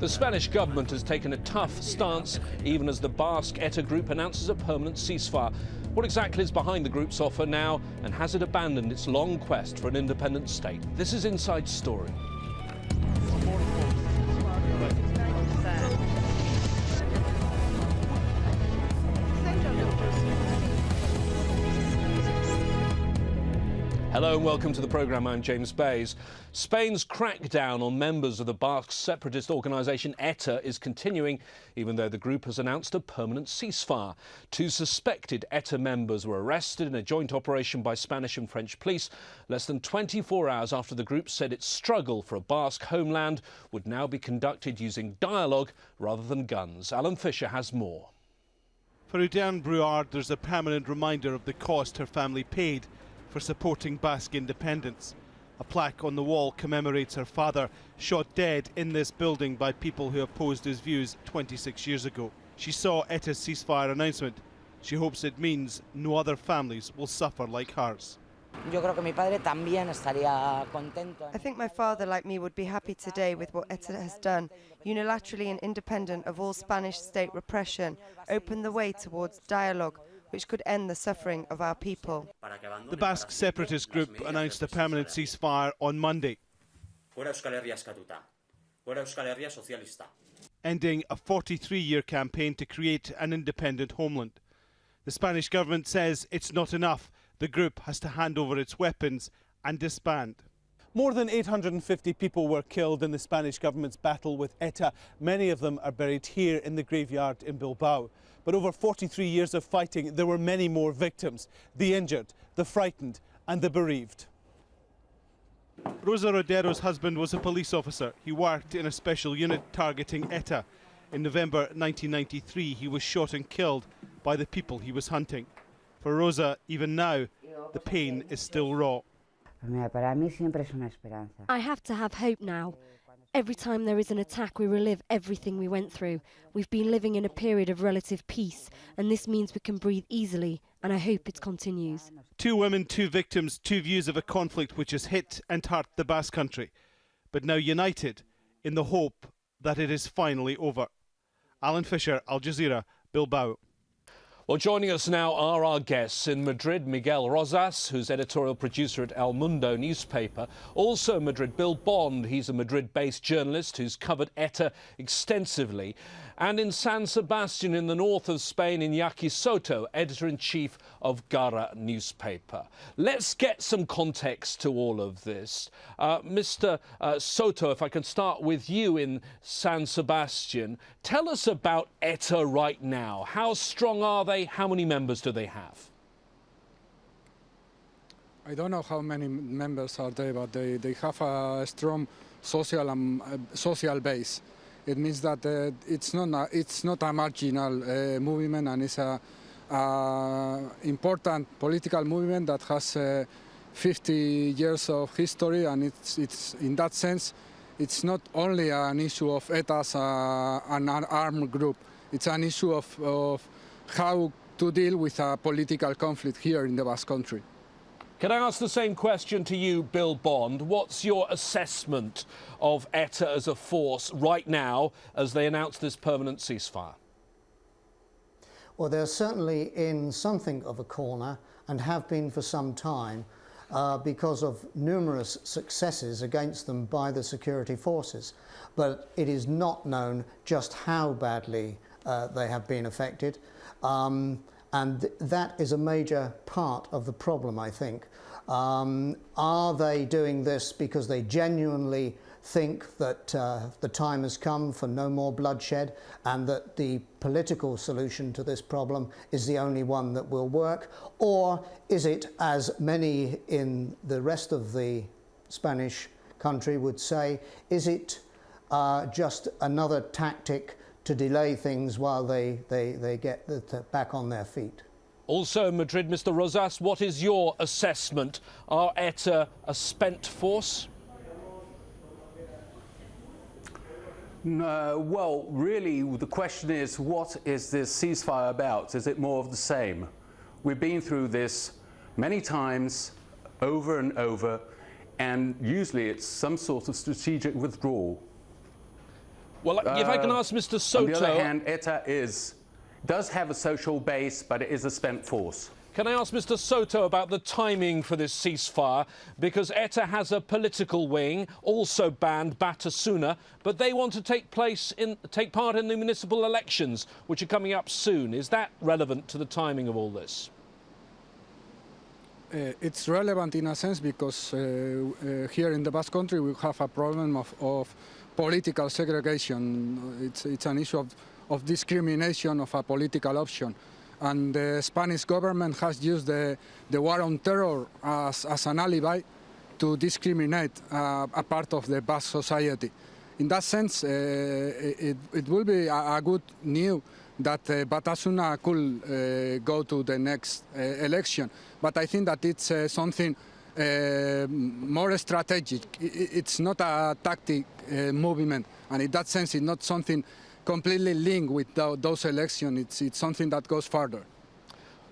The Spanish government has taken a tough stance, even as the Basque Etta group announces a permanent ceasefire. What exactly is behind the group's offer now, and has it abandoned its long quest for an independent state? This is Inside Story. Hello and welcome to the programme. I'm James Bays. Spain's crackdown on members of the Basque separatist organisation Etta is continuing, even though the group has announced a permanent ceasefire. 2 suspected Etta members were arrested in a joint operation by Spanish and French police, less than 24 hours after the group said its struggle for a Basque homeland would now be conducted using dialogue rather than guns. Alan Fisher has more. For Udern Bruard, there's a permanent reminder of the cost her family paid for supporting Basque independence. A plaque on the wall commemorates her father, shot dead in this building by people who opposed his views 26 years ago. She saw Etta's ceasefire announcement. She hopes it means no other families will suffer like hers. I think my father, like me, would be happy today with what Etta has done, unilaterally and independent of all Spanish state repression, opened the way towards dialogue, which could end the suffering of our people. The Basque separatist group announced a permanent ceasefire on Monday, ending a 43-year campaign to create an independent homeland. The Spanish government says it's not enough. The group has to hand over its weapons and disband. More than 850 people were killed in the Spanish government's battle with Etta. Many of them are buried here in the graveyard in Bilbao. But over 43 years of fighting, there were many more victims: the injured, the frightened and the bereaved. Rosa Rodero's husband was a police officer. He worked in a special unit targeting Etta. In November 1993, he was shot and killed by the people he was hunting. For Rosa, even now, the pain is still raw. I have to have hope now. Every time there is an attack, we relive everything we went through. We've been living in a period of relative peace, and this means we can breathe easily, and I hope it continues. 2 women, 2 victims, 2 views of a conflict which has hit and hurt the Basque country, but now united in the hope that it is finally over. Alan Fisher, Al Jazeera, Bilbao. Well, joining us now are our guests in Madrid, Miguel Rosas, who's editorial producer at El Mundo newspaper. Also in Madrid, Bill Bond. He's a Madrid-based journalist who's covered Etta extensively. And in San Sebastian in the north of Spain, Iñaki Soto, editor-in-chief of Gara newspaper. Let's get some context to all of this. Mr. Soto, if I can start with you in San Sebastian. Tell us about Etta right now. How strong are they? How many members do they have? I don't know how many members are there, but they have a strong social base. It means that it's not a marginal movement, and it's a important political movement that has 50 years of history, and it's in that sense, it's not only an issue of ETA as an armed group. It's an issue of how to deal with a political conflict here in the Basque Country. Can I ask the same question to you, Bill Bond? What's your assessment of Etta as a force right now as they announce this permanent ceasefire? Well, they're certainly in something of a corner and have been for some time because of numerous successes against them by the security forces. But it is not known just how badly they have been affected. And that is a major part of the problem, I think. Are they doing this because they genuinely think that the time has come for no more bloodshed and that the political solution to this problem is the only one that will work? Or is it, as many in the rest of the Spanish country would say, is it just another tactic to delay things while they get back on their feet? Also in Madrid, Mr. Rosas, what is your assessment? Are Etta a spent force? Well, really, the question is, what is this ceasefire about? Is it more of the same? We've been through this many times, over and over, and usually it's some sort of strategic withdrawal. Well, if I can ask Mr. Soto... On the other hand, ETA does have a social base, but it is a spent force. Can I ask Mr. Soto about the timing for this ceasefire? Because ETA has a political wing, also banned Batasuna, but they want to take part in the municipal elections, which are coming up soon. Is that relevant to the timing of all this? It's relevant in a sense because here in the Basque Country we have a problem of political segregation. It's an issue of discrimination of a political option. And the Spanish government has used the war on terror as an alibi to discriminate a part of the Basque society. In that sense, it will be a good news that Batasuna could go to the next election. But I think that it's something more strategic. It's not a tactic movement, and in that sense, it's not something completely linked with those elections. It's something that goes further.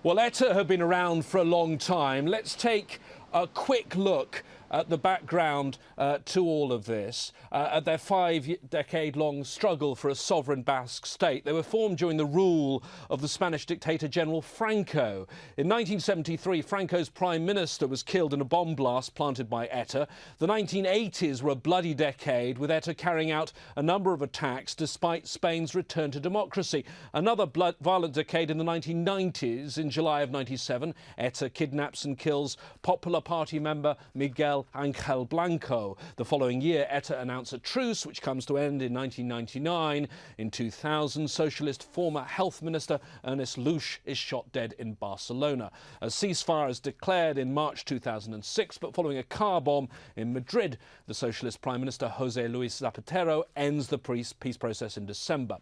Well, ETA have been around for a long time. Let's take a quick look at the background to all of this, at their 5-decade-long struggle for a sovereign Basque state. They were formed during the rule of the Spanish dictator General Franco. In 1973, Franco's prime minister was killed in a bomb blast planted by ETA. The 1980s were a bloody decade, with ETA carrying out a number of attacks despite Spain's return to democracy. Another violent decade in the 1990s. In July of 97, ETA kidnaps and kills Popular Party member Miguel Ángel Blanco. The following year, ETA announced a truce, which comes to end in 1999. In 2000, socialist former health minister Ernest Lluch is shot dead in Barcelona. A ceasefire is declared in March 2006, but following a car bomb in Madrid, the socialist prime minister José Luis Zapatero ends the peace process in December.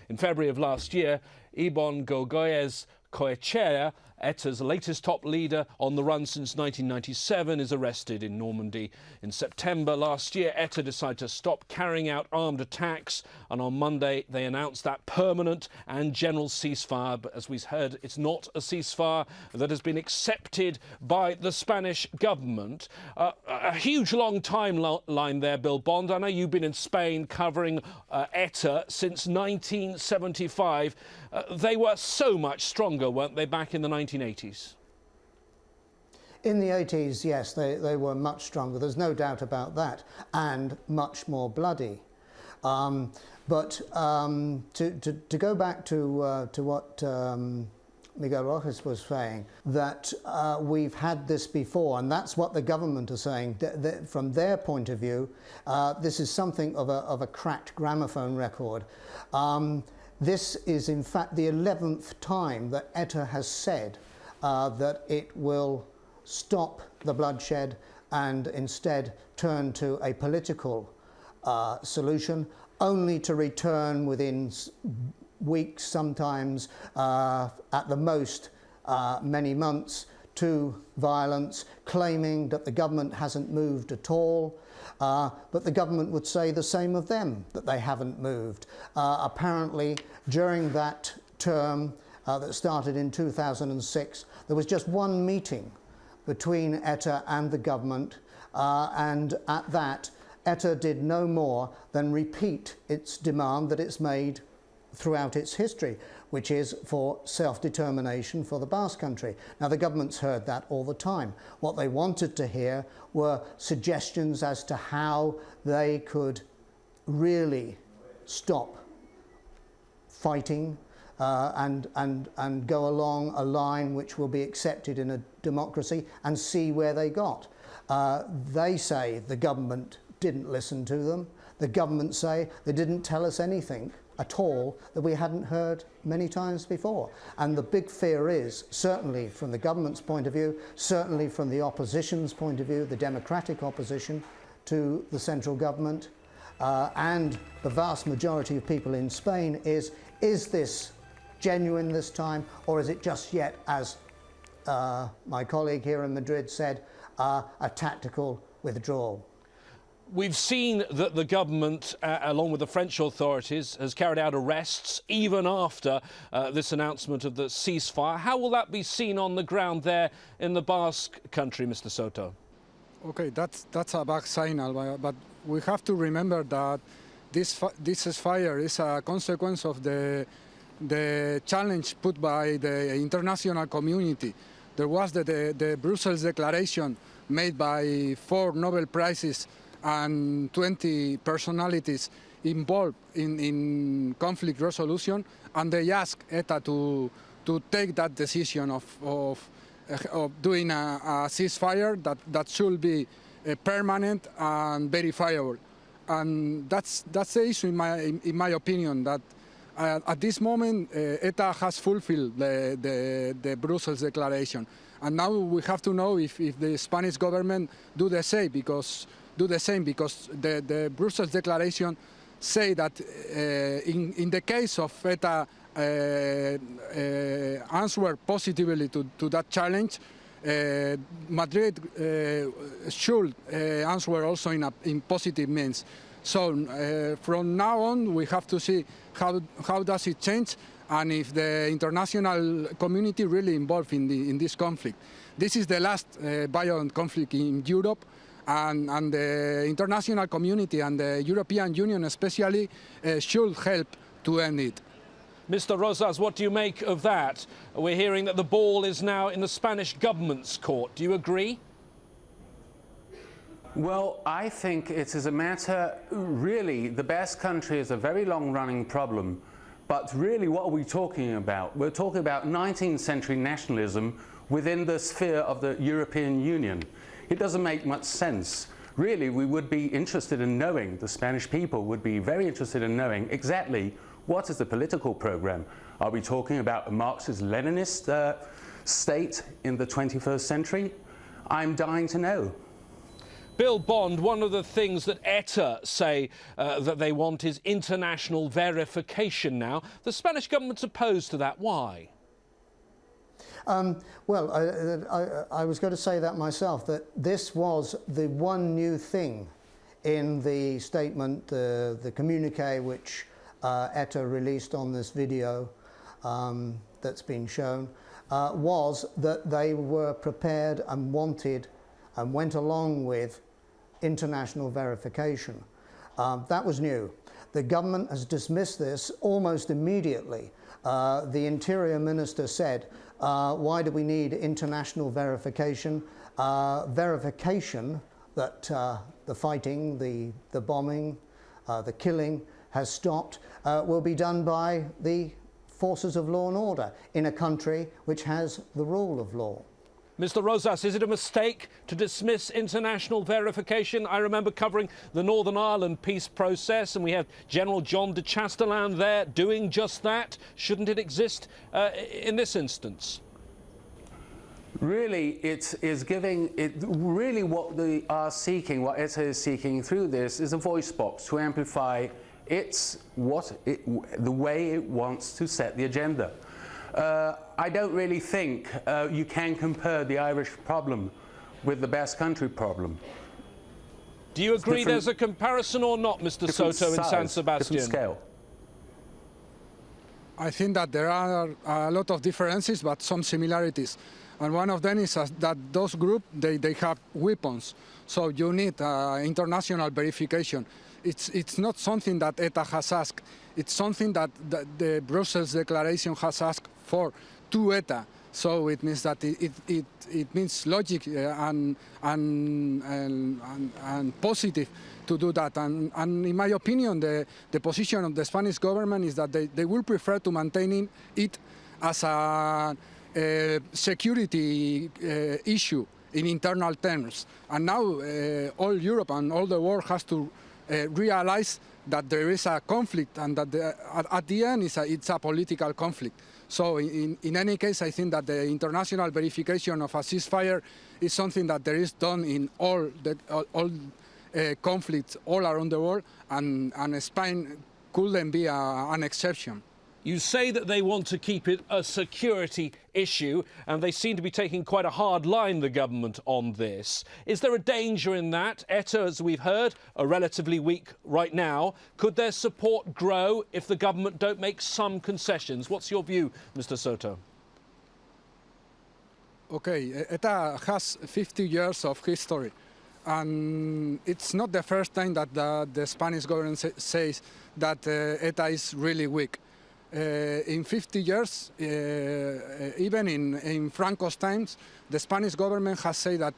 In February of last year, Ibon Gogoyes Coechea, ETA's latest top leader on the run since 1997, is arrested in Normandy. In September last year, ETA decided to stop carrying out armed attacks, and on Monday they announced that permanent and general ceasefire. But as we've heard, it's not a ceasefire that has been accepted by the Spanish government. A huge long timeline there, Bill Bond. I know you've been in Spain covering ETA since 1975. They were so much stronger, weren't they, back in the 1980s? In the 80s, yes, they were much stronger. There's no doubt about that, and much more bloody. But to go back to what Miguel Rojas was saying, that we've had this before, and that's what the government are saying. From their point of view, this is something of a cracked gramophone record. This is, in fact, the 11th time that ETA has said that it will stop the bloodshed and instead turn to a political solution, only to return within weeks, sometimes at the most many months, to violence, claiming that the government hasn't moved at all. But the government would say the same of them, that they haven't moved. Apparently, during that term that started in 2006, there was just one meeting between ETA and the government, and at that, ETA did no more than repeat its demand that it's made throughout its history, which is for self-determination for the Basque country. Now, the government's heard that all the time. What they wanted to hear were suggestions as to how they could really stop fighting and go along a line which will be accepted in a democracy, and see where they got. They say the government didn't listen to them. The government say they didn't tell us anything at all that we hadn't heard many times before. And the big fear is, certainly from the government's point of view, certainly from the opposition's point of view, the democratic opposition to the central government, and the vast majority of people in Spain, is this genuine this time, or is it just yet, as my colleague here in Madrid said, a tactical withdrawal? We've seen that the government, along with the French authorities, has carried out arrests even after this announcement of the ceasefire. How will that be seen on the ground there in the Basque country, Mr. Soto? Okay, that's a bad signal, but we have to remember that this ceasefire is a consequence of the challenge put by the international community. There was the Brussels Declaration made by 4 Nobel Prizes and 20 personalities involved in conflict resolution, and they asked Etta to take that decision of doing a ceasefire that should be permanent and verifiable. And that's the issue in my opinion, that at this moment Etta has fulfilled the Brussels Declaration, and now we have to know if the Spanish government do the same, because the Brussels Declaration say that in the case of Etta answer positively to that challenge, Madrid should answer also in positive means. So from now on, we have to see how does it change, and if the international community really involved in this conflict. This is the last violent conflict in Europe, and the international community and the European Union especially should help to end it. Mr. Rosas, what do you make of that? We're hearing that the ball is now in the Spanish government's court. Do you agree? Well, I think it is a matter, really, the Basque country is a very long-running problem, but really what are we talking about? We're talking about 19th century nationalism within the sphere of the European Union. It doesn't make much sense. Really, we would be interested in knowing, the Spanish people would be very interested in knowing exactly what is the political program. Are we talking about a Marxist-Leninist state in the 21st century? I'm dying to know. Bill Bond, one of the things that Etta say that they want is international verification now. The Spanish government's opposed to that. Why? Well, I was going to say that myself, that this was the one new thing in the statement, the communique which Etta released on this video that's been shown, was that they were prepared and wanted and went along with international verification. That was new. The government has dismissed this almost immediately. The Interior Minister said, why do we need international verification? Verification that the fighting, the bombing, the killing has stopped will be done by the forces of law and order in a country which has the rule of law. Mr. Rosas, is it a mistake to dismiss international verification? I remember covering the Northern Ireland peace process, and we had General John de Chastelain there doing just that. Shouldn't it exist in this instance? Really, it is giving it. Really, what they are seeking, what Etta is seeking through this, is a voice box to amplify the way it wants to set the agenda. I don't really think you can compare the Irish problem with the Basque country problem. Do you agree there's a comparison or not, Mr. Soto, in San Sebastian? Different scale. I think that there are a lot of differences, but some similarities. And one of them is that those groups, they have weapons. So you need international verification. It's not something that Etta has asked. It's something that the Brussels Declaration has asked for to Etta. So it means that it means logic and positive to do that. And in my opinion, the position of the Spanish government is that they will prefer to maintain it as a security issue in internal terms. And now all Europe and all the world has to realize that there is a conflict, and that at the end it's a political conflict. So in any case, I think that the international verification of a ceasefire is something that there is done in all conflicts all around the world, and Spain couldn't be an exception. You say that they want to keep it a security issue, and they seem to be taking quite a hard line, the government, on this. Is there a danger in that? Etta, as we've heard, are relatively weak right now. Could their support grow if the government don't make some concessions? What's your view, Mr. Soto? Okay, Etta has 50 years of history, And it's not the first time that the Spanish government says that ETA is really weak. In 50 years, even in Franco's times, the Spanish government has said that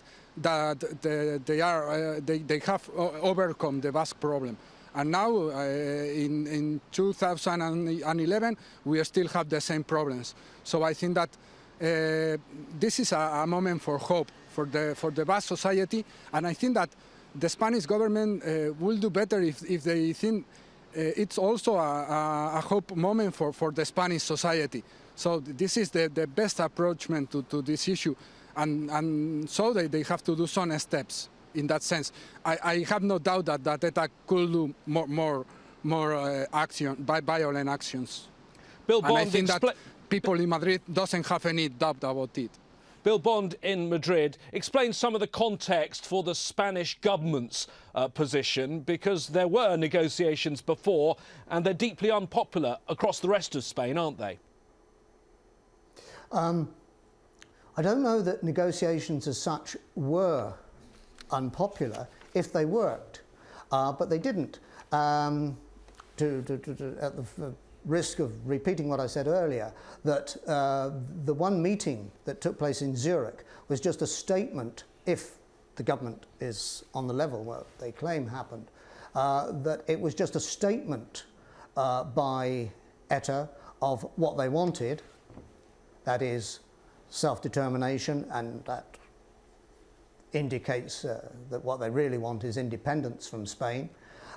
they have overcome the Basque problem. And now, in 2011, we still have the same problems. So I think that this is a moment for hope for the Basque society, and I think that the Spanish government will do better if they think it's also a hope moment for the Spanish society. So this is the best approachment to this issue, and so they have to do some steps in that sense. I have no doubt that ETA could do more action, violent actions. Bill And I Bond, think that people in Madrid doesn't have any doubt about it. Bill Bond in Madrid, explain some of the context for the Spanish government's position, because there were negotiations before and they're deeply unpopular across the rest of Spain, aren't they? I don't know that negotiations as such were unpopular if they worked, but they didn't. At the risk of repeating what I said earlier, that the one meeting that took place in Zurich was just a statement, if the government is on the level where they claim happened, that it was just a statement by ETA of what they wanted, that is self-determination, and that indicates that what they really want is independence from Spain.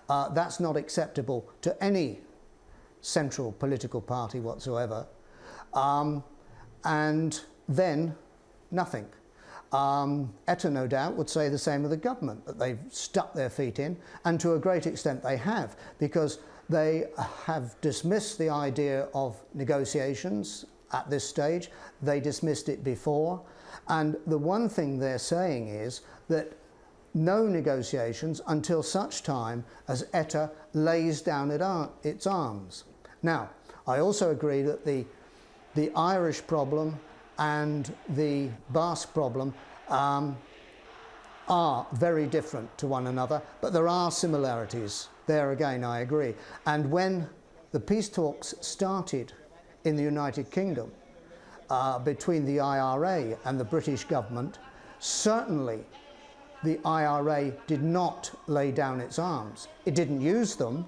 That's not acceptable to any central political party whatsoever, and then nothing. ETA, no doubt, would say the same of the government, that they've stuck their feet in, and to a great extent they have, because they have dismissed the idea of negotiations at this stage. They dismissed it before, and the one thing they're saying is that no negotiations until such time as ETA lays down its arms. Now, I also agree that the Irish problem and the Basque problem are very different to one another, but there are similarities. There again, I agree. And when the peace talks started in the United Kingdom between the IRA and the British government, certainly the IRA did not lay down its arms. It didn't use them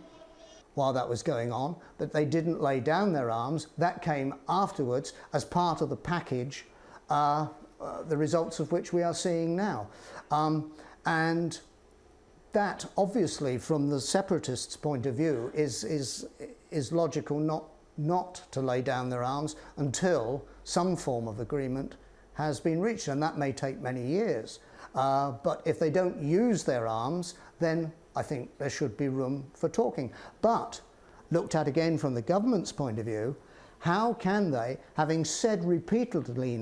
while that was going on, but they didn't lay down their arms. That came afterwards as part of the package, the results of which we are seeing now. And that, obviously, from the separatists' point of view, is logical not to lay down their arms until some form of agreement has been reached, and that may take many years. But if they don't use their arms, then I think there should be room for talking. But looked at again from the government's point of view, how can they, having said repeatedly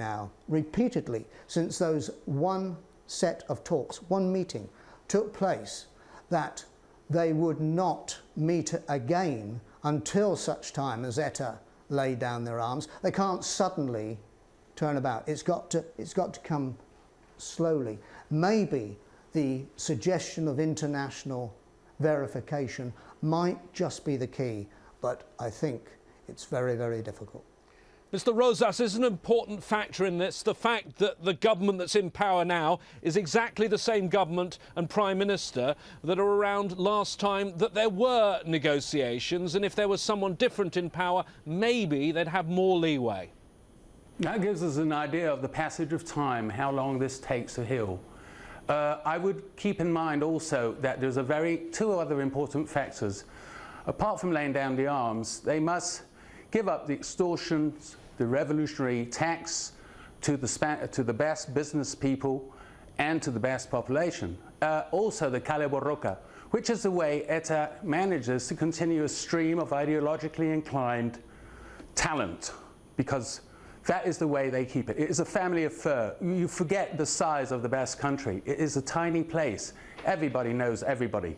since those one set of talks, one meeting took place, that they would not meet again until such time as ETA laid down their arms? They can't suddenly turn about. It's got to come slowly. Maybe the suggestion of international verification might just be the key, but I think it's very, very difficult. Mr. Rosas, is an important factor in this the fact that the government that's in power now is exactly the same government and Prime Minister that are around last time that there were negotiations, and if there was someone different in power, maybe they'd have more leeway? That gives us an idea of the passage of time, how long this takes to heal. I would keep in mind also that there's two other important factors. Apart from laying down the arms, they must give up the extortions, the revolutionary tax to the Basque business people and to the Basque population. Also the Kale Borroka, which is the way ETA manages to continue a stream of ideologically inclined talent, because that is the way they keep it. It is a family affair. You forget the size of the Basque country. It is a tiny place. Everybody knows everybody.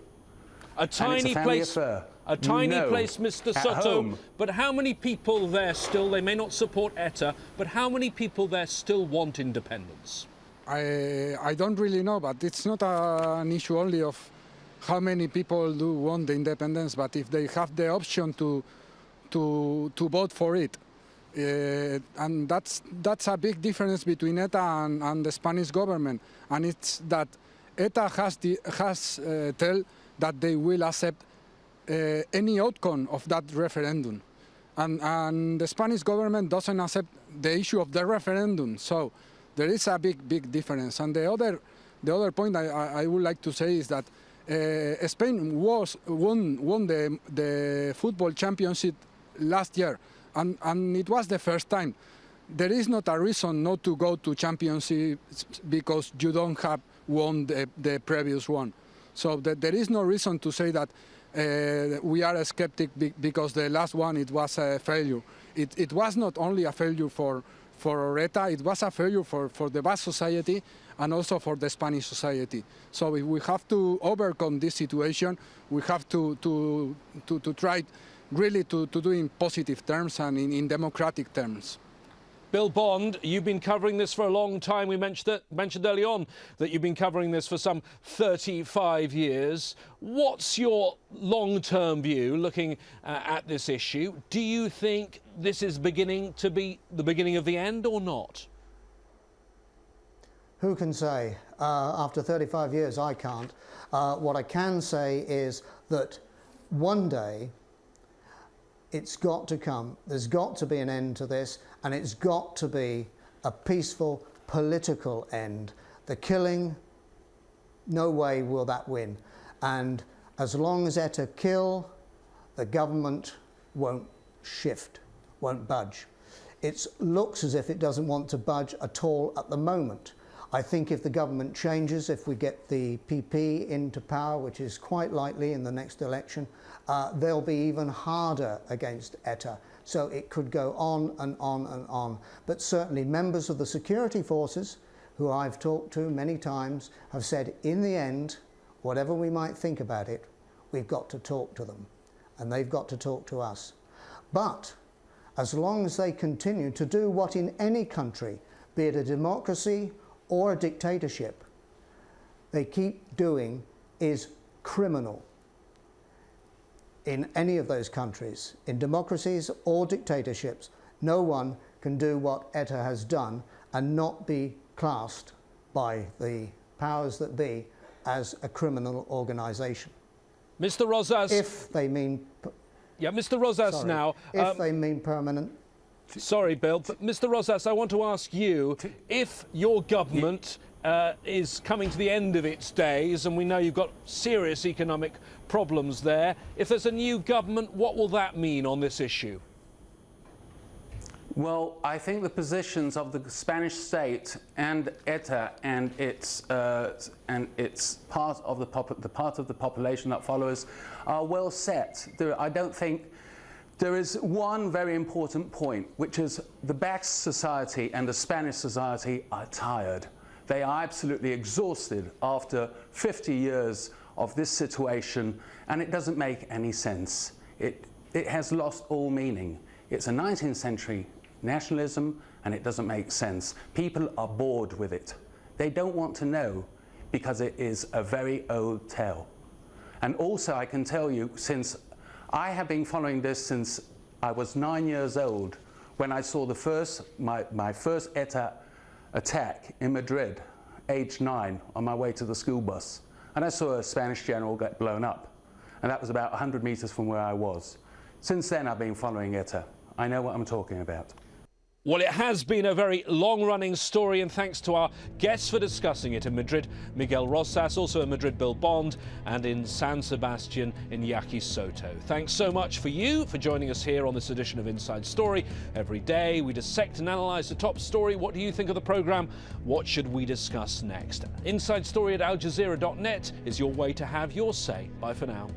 A tiny place, Mr. Soto. But how many people there still, they may not support ETA, but how many people there still want independence? I don't really know, but it's not an issue only of how many people do want the independence, but if they have the option to vote for it. And that's a big difference between ETA and the Spanish government. And it's that ETA has tell that they will accept any outcome of that referendum. And the Spanish government doesn't accept the issue of the referendum. So there is a big difference. And the other point I would like to say is that Spain won the football championship last year, and it was the first time. There is not a reason not to go to championships because you don't have won the previous one. So there is no reason to say that we are a skeptic because the last one it was a failure. It was not only a failure for ETA, it was a failure for the Basque society and also for the Spanish society. So if we have to overcome this situation, we have to try really to do in positive terms and in democratic terms. Bill Bond, you've been covering this for a long time. We mentioned early on that you've been covering this for some 35 years. What's your long-term view looking at this issue? Do you think this is beginning to be the beginning of the end or not? Who can say? After 35 years, I can't. What I can say is that one day it's got to come. There's got to be an end to this, and it's got to be a peaceful political end. The killing, no way will that win. And as long as ETA kill, the government won't shift, won't budge. It looks as if it doesn't want to budge at all at the moment. I think if the government changes, if we get the PP into power, which is quite likely in the next election, they'll be even harder against ETA. So it could go on and on and on. But certainly members of the security forces, who I've talked to many times, have said in the end, whatever we might think about it, we've got to talk to them. And they've got to talk to us. But as long as they continue to do what in any country, be it a democracy or a dictatorship, they keep doing is criminal. In any of those countries, in democracies or dictatorships, no one can do what ETA has done and not be classed by the powers that be as a criminal organisation. Mr. Rosas. If they mean... Yeah, Mr. Rosas sorry, now. If they mean permanent... Sorry, Bill, but Mr. Rosas, I want to ask you, if your government is coming to the end of its days, and we know you've got serious economic problems there, if there's a new government, what will that mean on this issue? Well, I think the positions of the Spanish state and ETA and its part of the part of the population that follows are well set. I don't think there is one very important point, which is the Basque society and the Spanish society are tired. They are absolutely exhausted after 50 years of this situation, and it doesn't make any sense. It has lost all meaning. It's a 19th century nationalism, and it doesn't make sense. People are bored with it. They don't want to know because it is a very old tale. And also I can tell you, since I have been following this since I was 9 years old, when I saw my first ETA attack in Madrid, age 9, on my way to the school bus. And I saw a Spanish general get blown up. And that was about 100 meters from where I was. Since then, I've been following ETA. I know what I'm talking about. Well, it has been a very long-running story, and thanks to our guests for discussing it in Madrid, Miguel Rosas, also in Madrid, Bill Bond, and in San Sebastian, Iñaki Soto. Thanks so much for joining us here on this edition of Inside Story. Every day we dissect and analyse the top story. What do you think of the programme? What should we discuss next? Inside Story at aljazeera.net is your way to have your say. Bye for now.